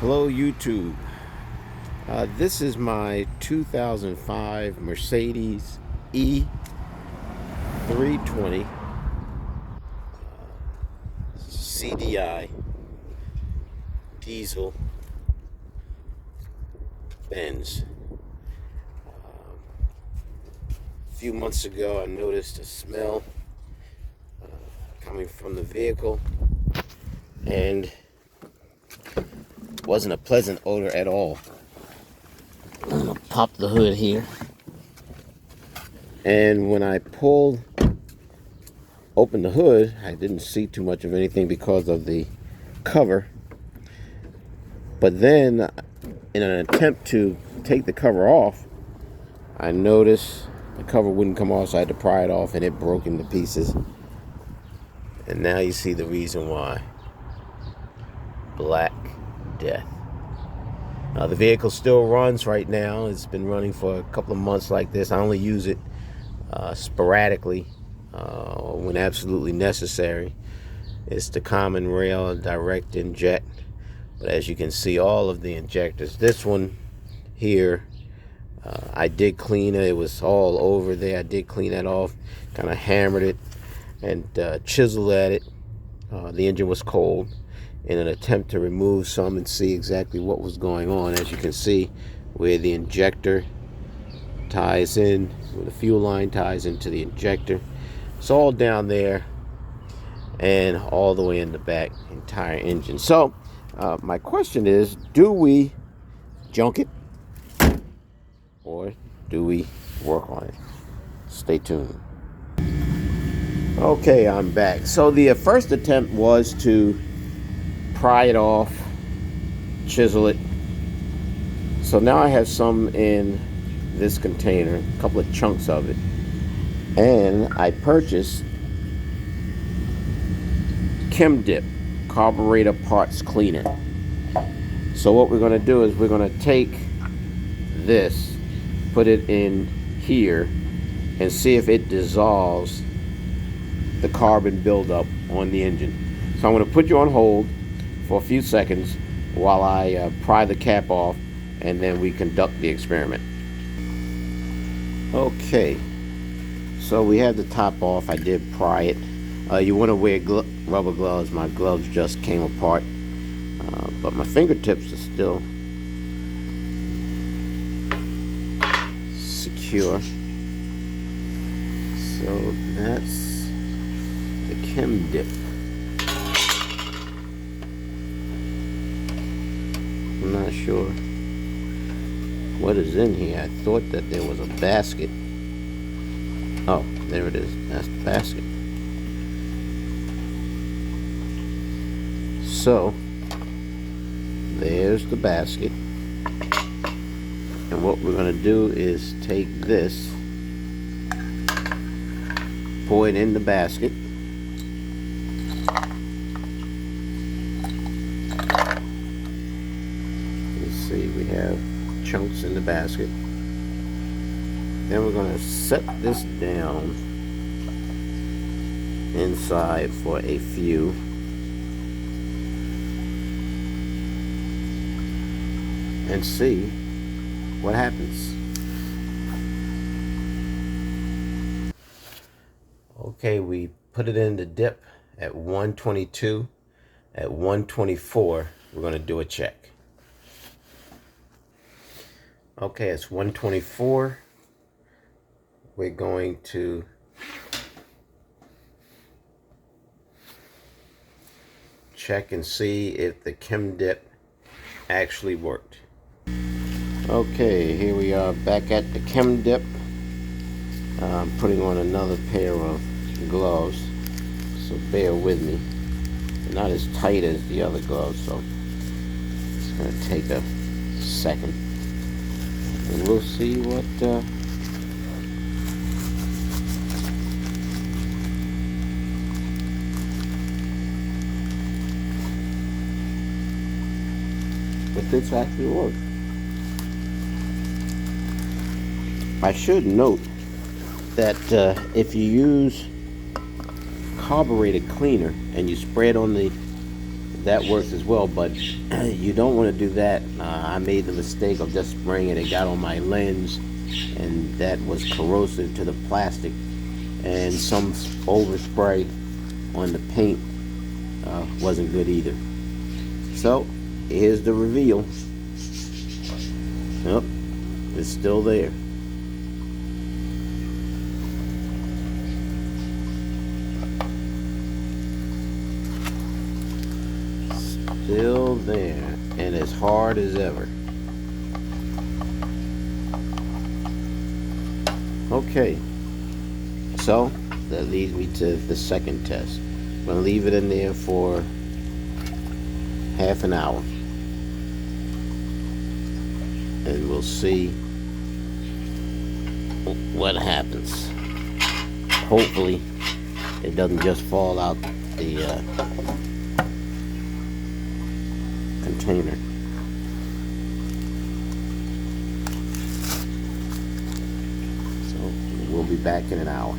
Hello YouTube. This is my 2005 Mercedes E320 CDI diesel Benz. A few months ago I noticed a smell coming from the vehicle, and wasn't a pleasant odor at all. I'm gonna pop the hood here, and when I opened the hood, I didn't see too much of anything because of the cover. But then, in an attempt to take the cover off, I noticed the cover wouldn't come off, so I had to pry it off, and it broke into pieces. And now you see the reason why. Black Death. The vehicle still runs right now. It's been running for a couple of months like this. I only use it sporadically when absolutely necessary. It's the common rail direct inject. But as you can see, all of the injectors, this one here, I did clean it. It was all over there. I did clean that off, kind of hammered it and chiseled at it. The engine was cold, in an attempt to remove some and see exactly what was going on. As you can see, where the injector ties in, where the fuel line ties into the injector, it's all down there and all the way in the back, entire engine. So my question is, do we junk it or do we work on it? Stay tuned. Okay, I'm back. So the first attempt was to pry it off, chisel it. So now I have some in this container, a couple of chunks of it, and I purchased ChemDip carburetor parts cleaner. So what we're going to do is we're going to take this, put it in here, and see if it dissolves the carbon buildup on the engine. So I'm going to put you on hold for a few seconds while I pry the cap off, and then we conduct the experiment. Okay, so we have the top off. I did pry it. You want to wear rubber gloves. My gloves just came apart, but my fingertips are still secure. So that's the ChemDip. I'm not sure what is in here. I thought that there was a basket. Oh, there it is. That's the basket. So there's the basket. And what we're going to do is take this, pour it in the basket. See, we have chunks in the basket. Then we're going to set this down inside for a few. And see what happens. Okay, we put it in the dip at 122. At 124, we're going to do a check. Okay, it's 124. We're going to check and see if the ChemDip actually worked. Okay, here we are back at the ChemDip. I'm putting on another pair of gloves, so bear with me. They're not as tight as the other gloves, so it's going to take a second. And we'll see what this actually works. I should note that if you use carburetor cleaner and you spray it on the that works as well, but you don't want to do that. I made the mistake of just spraying it. It got on my lens, and that was corrosive to the plastic, and some overspray on the paint wasn't good either. So here's the reveal. Yep, it's still there. Still there, and as hard as ever. Okay, so that leads me to the second test. I'm gonna leave it in there for half an hour, and we'll see what happens. Hopefully it doesn't just fall out the container. So we'll be back in an hour.